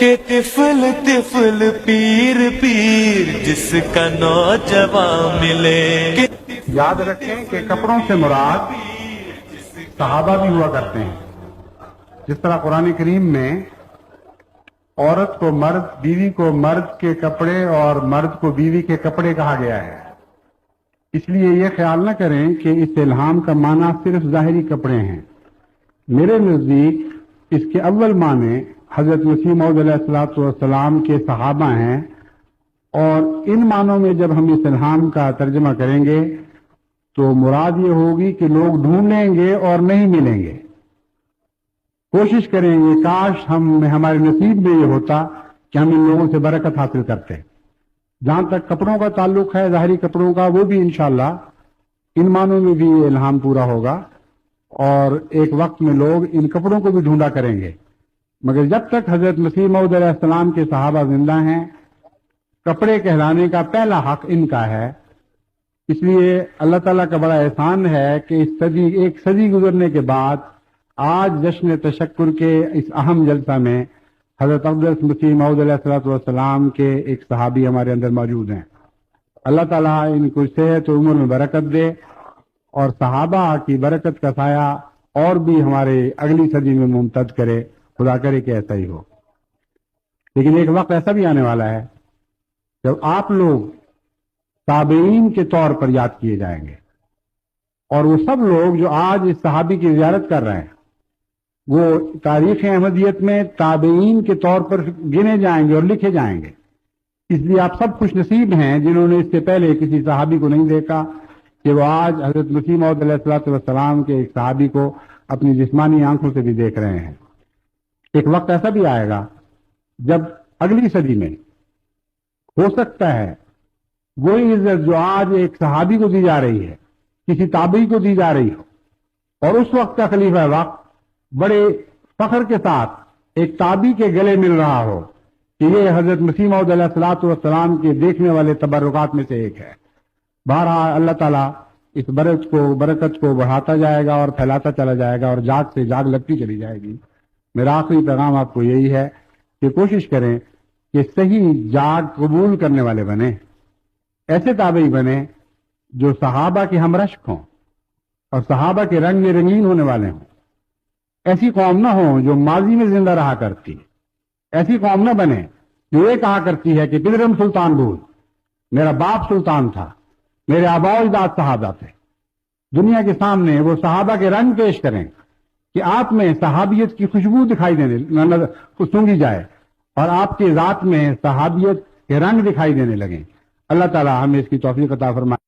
کہ طفل طفل پیر پیر جس کا نوجوان ملے. یاد رکھیں کہ کپڑوں سے مراد صحابہ بھی ہوا کرتے ہیں. جس طرح قرآن کریم میں عورت کو مرد، بیوی کو مرد کے کپڑے اور مرد کو بیوی کے کپڑے کہا گیا ہے، اس لیے یہ خیال نہ کریں کہ اس الہام کا معنی صرف ظاہری کپڑے ہیں. میرے نزدیک اس کے اول معنی حضرت مسیح موعود علیہ الصلوۃ والسلام کے صحابہ ہیں، اور ان معنوں میں جب ہم اس الہام کا ترجمہ کریں گے تو مراد یہ ہوگی کہ لوگ ڈھونڈیں گے اور نہیں ملیں گے. کوشش کریں گے کاش ہمارے نصیب میں یہ ہوتا کہ ہم ان لوگوں سے برکت حاصل کرتے. جہاں تک کپڑوں کا تعلق ہے، ظاہری کپڑوں کا، وہ بھی انشاءاللہ ان معنوں میں بھی یہ الہام پورا ہوگا، اور ایک وقت میں لوگ ان کپڑوں کو بھی ڈھونڈا کریں گے. مگر جب تک حضرت مسیح موعود علیہ السلام کے صحابہ زندہ ہیں، کپڑے کہلانے کا پہلا حق ان کا ہے. اس لیے اللہ تعالیٰ کا بڑا احسان ہے کہ ایک صدی گزرنے کے بعد آج جشن تشکر کے اس اہم جلسہ میں حضرت اقدس مسیح موعود علیہ السلام کے ایک صحابی ہمارے اندر موجود ہیں. اللہ تعالیٰ ان کو صحت و عمر میں برکت دے، اور صحابہ کی برکت کا سایہ اور بھی ہمارے اگلی صدی میں ممتد کرے. خدا کرے کہ ایسا ہی ہو. لیکن ایک وقت ایسا بھی آنے والا ہے جب آپ لوگ تابعین کے طور پر یاد کیے جائیں گے، اور وہ سب لوگ جو آج اس صحابی کی زیارت کر رہے ہیں وہ تاریخ احمدیت میں تابعین کے طور پر گنے جائیں گے اور لکھے جائیں گے. اس لیے آپ سب خوش نصیب ہیں جنہوں نے اس سے پہلے کسی صحابی کو نہیں دیکھا کہ وہ آج حضرت مسیح موعود علیہ السلام کے ایک صحابی کو اپنی جسمانی آنکھوں سے بھی دیکھ رہے ہیں. ایک وقت ایسا بھی آئے گا جب اگلی صدی میں ہو سکتا ہے وہی عزت جو آج ایک صحابی کو دی جا رہی ہے کسی تابعی کو دی جا رہی ہو، اور اس وقت کا خلیفہ وقت بڑے فخر کے ساتھ ایک تابعی کے گلے مل رہا ہو کہ یہ حضرت مسیح موعود علیہ السلام کے دیکھنے والے تبرکات میں سے ایک ہے. بہرحال اللہ تعالیٰ اس برکت کو بڑھاتا جائے گا اور پھیلاتا چلا جائے گا، اور جاگ سے جاگ لگتی چلی جائے گی. میرا آخری پیغام آپ کو یہی ہے کہ کوشش کریں کہ صحیح جاگ قبول کرنے والے بنیں، ایسے تابعی بنیں جو صحابہ کے ہمرشک ہوں اور صحابہ کے رنگ میں رنگین ہونے والے ہوں. ایسی قوم نہ ہو جو ماضی میں زندہ رہا کرتی، ایسی قوم نہ بنے جو یہ کہا کرتی ہے کہ پدرم سلطان بود، میرا باپ سلطان تھا، میرے آباء و اجداد صحابہ تھے. دنیا کے سامنے وہ صحابہ کے رنگ پیش کریں کہ آپ میں صحابیت کی خوشبو دکھائی سونگی جائے اور آپ کی ذات میں صحابیت کے رنگ دکھائی دینے لگیں. اللہ تعالیٰ ہمیں اس کی توفیق عطا فرمائے.